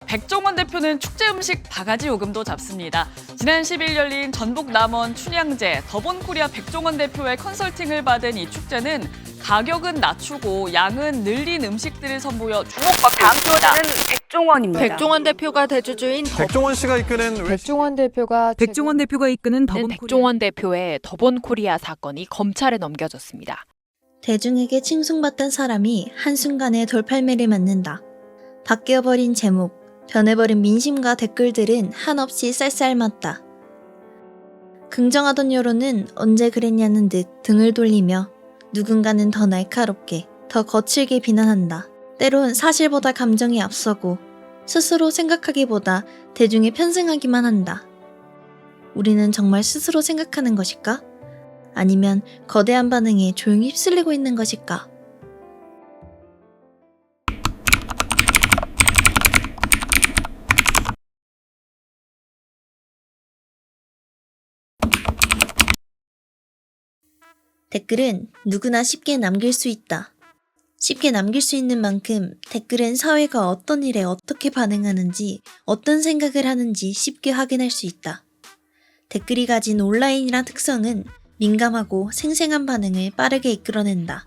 백종원 대표는 축제 음식 바가지 요금도 잡습니다. 지난 10일 열린 전북 남원 춘향제 더본코리아 백종원 대표의 컨설팅을 받은 이 축제는 가격은 낮추고 양은 늘린 음식들을 선보여 주목받고 다음 있습니다. 키워드는 백종원입니다. 백종원 대표가 대주주인 백종원 씨가 이끄는 백종원 대표가 이끄는 백종원 대표의 더본코리아 사건이 검찰에 넘겨졌습니다. 대중에게 칭송받던 사람이 한순간에 돌팔매를 맞는다. 바뀌어버린 제목, 변해버린 민심과 댓글들은 한없이 쌀쌀맞다. 긍정하던 여론은 언제 그랬냐는 듯 등을 돌리며 누군가는 더 날카롭게, 더 거칠게 비난한다. 때론 사실보다 감정이 앞서고 스스로 생각하기보다 대중에 편승하기만 한다. 우리는 정말 스스로 생각하는 것일까? 아니면 거대한 반응에 조용히 휩쓸리고 있는 것일까? 댓글은 누구나 쉽게 남길 수 있다. 쉽게 남길 수 있는 만큼 댓글은 사회가 어떤 일에 어떻게 반응하는지, 어떤 생각을 하는지 쉽게 확인할 수 있다. 댓글이 가진 온라인이란 특성은 민감하고 생생한 반응을 빠르게 이끌어낸다.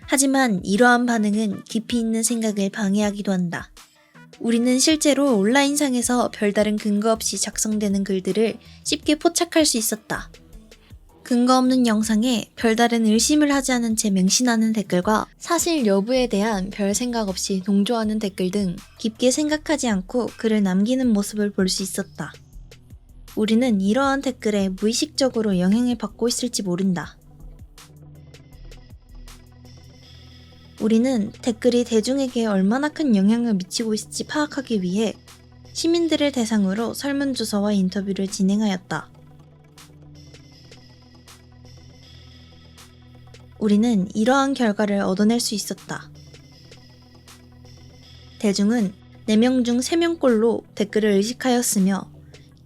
하지만 이러한 반응은 깊이 있는 생각을 방해하기도 한다. 우리는 실제로 온라인상에서 별다른 근거 없이 작성되는 글들을 쉽게 포착할 수 있었다. 근거 없는 영상에 별다른 의심을 하지 않은 채 맹신하는 댓글과 사실 여부에 대한 별 생각 없이 동조하는 댓글 등 깊게 생각하지 않고 글을 남기는 모습을 볼 수 있었다. 우리는 이러한 댓글에 무의식적으로 영향을 받고 있을지 모른다. 우리는 댓글이 대중에게 얼마나 큰 영향을 미치고 있을지 파악하기 위해 시민들을 대상으로 설문조사와 인터뷰를 진행하였다. 우리는 이러한 결과를 얻어낼 수 있었다. 대중은 4명 중 3명꼴로 댓글을 의식하였으며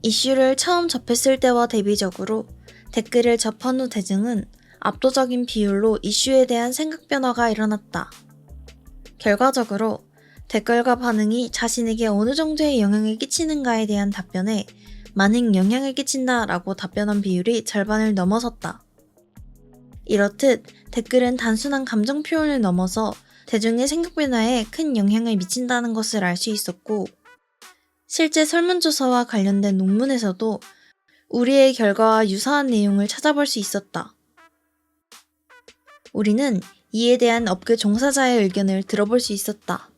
이슈를 처음 접했을 때와 대비적으로 댓글을 접한 후 대중은 압도적인 비율로 이슈에 대한 생각 변화가 일어났다. 결과적으로 댓글과 반응이 자신에게 어느 정도의 영향을 끼치는가에 대한 답변에 많은 영향을 끼친다라고 답변한 비율이 절반을 넘어섰다. 이렇듯 댓글은 단순한 감정 표현을 넘어서 대중의 생각 변화에 큰 영향을 미친다는 것을 알 수 있었고, 실제 설문조사와 관련된 논문에서도 우리의 결과와 유사한 내용을 찾아볼 수 있었다. 우리는 이에 대한 업계 종사자의 의견을 들어볼 수 있었다.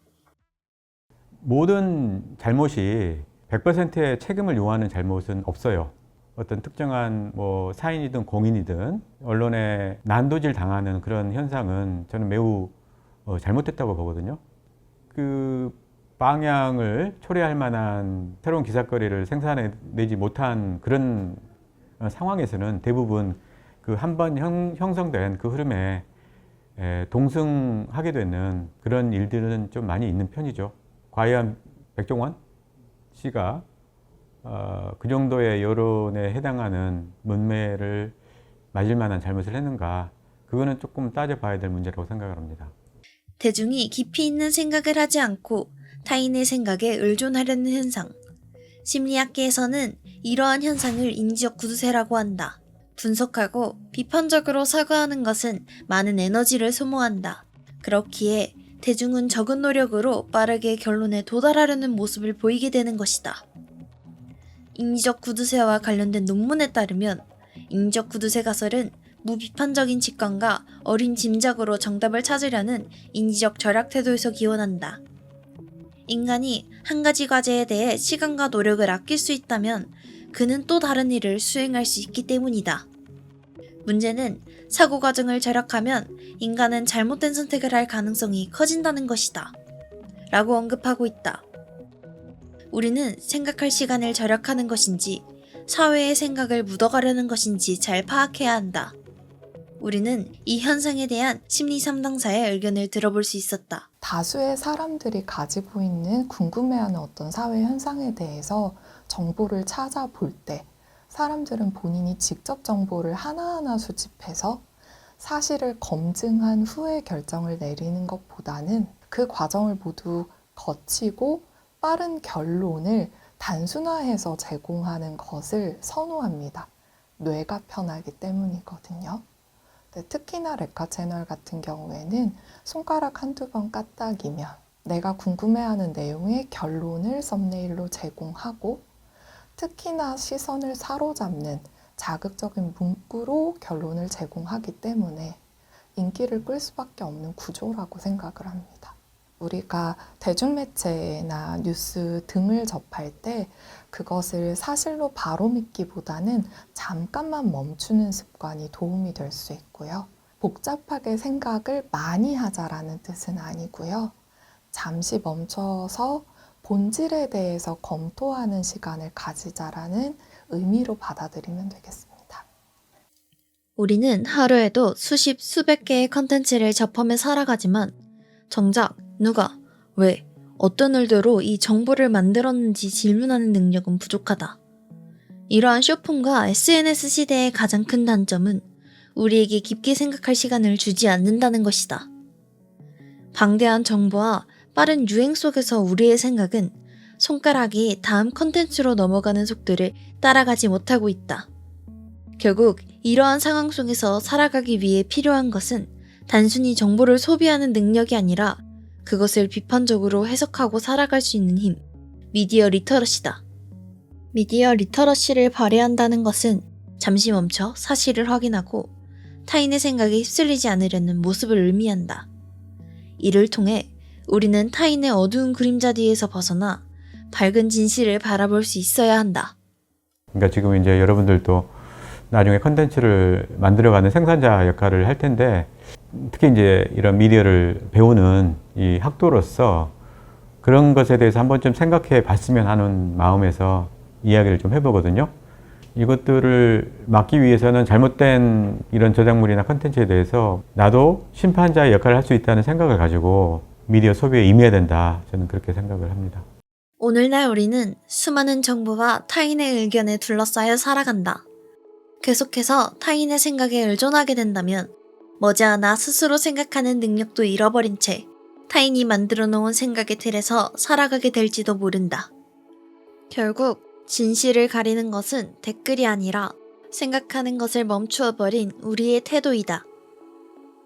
모든 잘못이 100%의 책임을 요하는 잘못은 없어요. 어떤 특정한 사인이든 공인이든 언론에 난도질 당하는 그런 현상은 저는 매우 잘못됐다고 보거든요. 그 방향을 초래할 만한 새로운 기사거리를 생산해내지 못한 그런 상황에서는 대부분 그 한번 형성된 그 흐름에 동승하게 되는 그런 일들은 좀 많이 있는 편이죠. 과연 백종원 씨가 그 정도의 여론에 해당하는 문매를 맞을 만한 잘못을 했는가, 그거는 조금 따져봐야 될 문제라고 생각을 합니다. 대중이 깊이 있는 생각을 하지 않고 타인의 생각에 의존하려는 현상. 심리학계에서는 이러한 현상을 인지적 구두쇠라고 한다. 분석하고 비판적으로 사고하는 것은 많은 에너지를 소모한다. 그렇기에 대중은 적은 노력으로 빠르게 결론에 도달하려는 모습을 보이게 되는 것이다. 인지적 구두쇠와 관련된 논문에 따르면 인지적 구두쇠 가설은 무비판적인 직관과 어린 짐작으로 정답을 찾으려는 인지적 절약 태도에서 기원한다. 인간이 한 가지 과제에 대해 시간과 노력을 아낄 수 있다면 그는 또 다른 일을 수행할 수 있기 때문이다. 문제는 사고 과정을 절약하면 인간은 잘못된 선택을 할 가능성이 커진다는 것이다. 라고 언급하고 있다. 우리는 생각할 시간을 절약하는 것인지 사회의 생각을 묻어가려는 것인지 잘 파악해야 한다. 우리는 이 현상에 대한 심리 상담사의 의견을 들어볼 수 있었다. 다수의 사람들이 가지고 있는 궁금해하는 어떤 사회 현상에 대해서 정보를 찾아볼 때 사람들은 본인이 직접 정보를 하나하나 수집해서 사실을 검증한 후에 결정을 내리는 것보다는 그 과정을 모두 거치고 빠른 결론을 단순화해서 제공하는 것을 선호합니다. 뇌가 편하기 때문이거든요. 특히나 레카 채널 같은 경우에는 손가락 한두 번 까딱이면 내가 궁금해하는 내용의 결론을 썸네일로 제공하고, 특히나 시선을 사로잡는 자극적인 문구로 결론을 제공하기 때문에 인기를 끌 수밖에 없는 구조라고 생각을 합니다. 우리가 대중매체나 뉴스 등을 접할 때 그것을 사실로 바로 믿기보다는 잠깐만 멈추는 습관이 도움이 될 수 있고요. 복잡하게 생각을 많이 하자라는 뜻은 아니고요. 잠시 멈춰서 본질에 대해서 검토하는 시간을 가지자라는 의미로 받아들이면 되겠습니다. 우리는 하루에도 수십, 수백 개의 컨텐츠를 접하며 살아가지만 정작 누가, 왜, 어떤 의도로 이 정보를 만들었는지 질문하는 능력은 부족하다. 이러한 쇼폼과 SNS 시대의 가장 큰 단점은 우리에게 깊게 생각할 시간을 주지 않는다는 것이다. 방대한 정보와 빠른 유행 속에서 우리의 생각은 손가락이 다음 컨텐츠로 넘어가는 속도를 따라가지 못하고 있다. 결국 이러한 상황 속에서 살아가기 위해 필요한 것은 단순히 정보를 소비하는 능력이 아니라 그것을 비판적으로 해석하고 살아갈 수 있는 힘, 미디어 리터러시다. 미디어 리터러시를 발휘한다는 것은 잠시 멈춰 사실을 확인하고 타인의 생각에 휩쓸리지 않으려는 모습을 의미한다. 이를 통해 우리는 타인의 어두운 그림자 뒤에서 벗어나 밝은 진실을 바라볼 수 있어야 한다. 그러니까 지금 이제 여러분들도 나중에 컨텐츠를 만들어가는 생산자 역할을 할 텐데, 특히 이제 이런 미디어를 배우는 이 학도로서 그런 것에 대해서 한 번쯤 생각해 봤으면 하는 마음에서 이야기를 좀 해보거든요. 이것들을 막기 위해서는 잘못된 이런 저작물이나 컨텐츠에 대해서 나도 심판자의 역할을 할 수 있다는 생각을 가지고 미디어 소비에 임해야 된다. 저는 그렇게 생각을 합니다. 오늘날 우리는 수많은 정보와 타인의 의견에 둘러싸여 살아간다. 계속해서 타인의 생각에 의존하게 된다면 머지않아 스스로 생각하는 능력도 잃어버린 채 타인이 만들어 놓은 생각의 틀에서 살아가게 될지도 모른다. 결국 진실을 가리는 것은 댓글이 아니라 생각하는 것을 멈추어 버린 우리의 태도이다.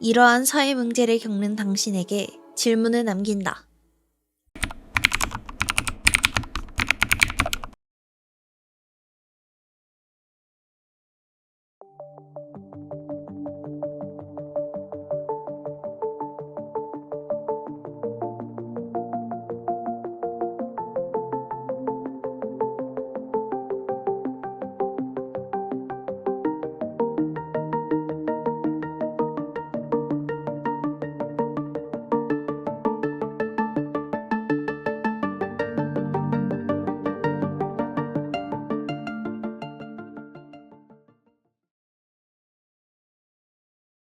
이러한 사회 문제를 겪는 당신에게 질문을 남긴다.